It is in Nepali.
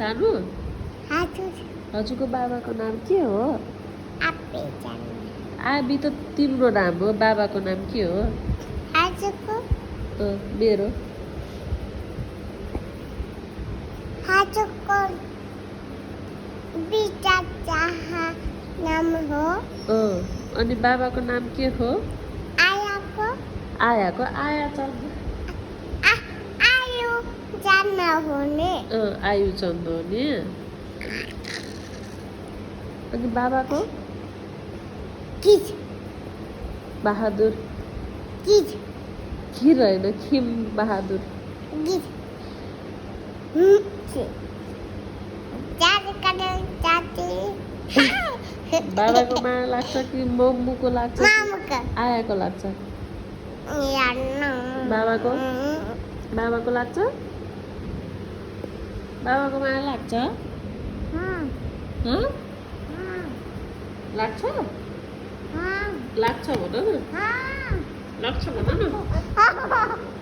सानो हजुर हजुरको बाबाको नाम के हो आप्पे जानु आबी त तिम्रो नाम हो बाबाको नाम के हो हजुरको मेरो हजुरको बिटा चाहा नाम हो अनि बाबाको नाम के हो आयाको आयाको आया चन्द आयु जान्न हुने आयु चन्द हो नि अनि बाबाको किज बहादुर किज खिर होइन खिम बहादुर किज जाति कने जाति बाबाको माया लाग्छ कि मम्मुको लाग्छ कि मामुको आयाको लाग्छ यान्न बाबाको लाग्छ बाबाको माया लाग्छ लाग्छ लाग्छ भन न लाग्छ भन न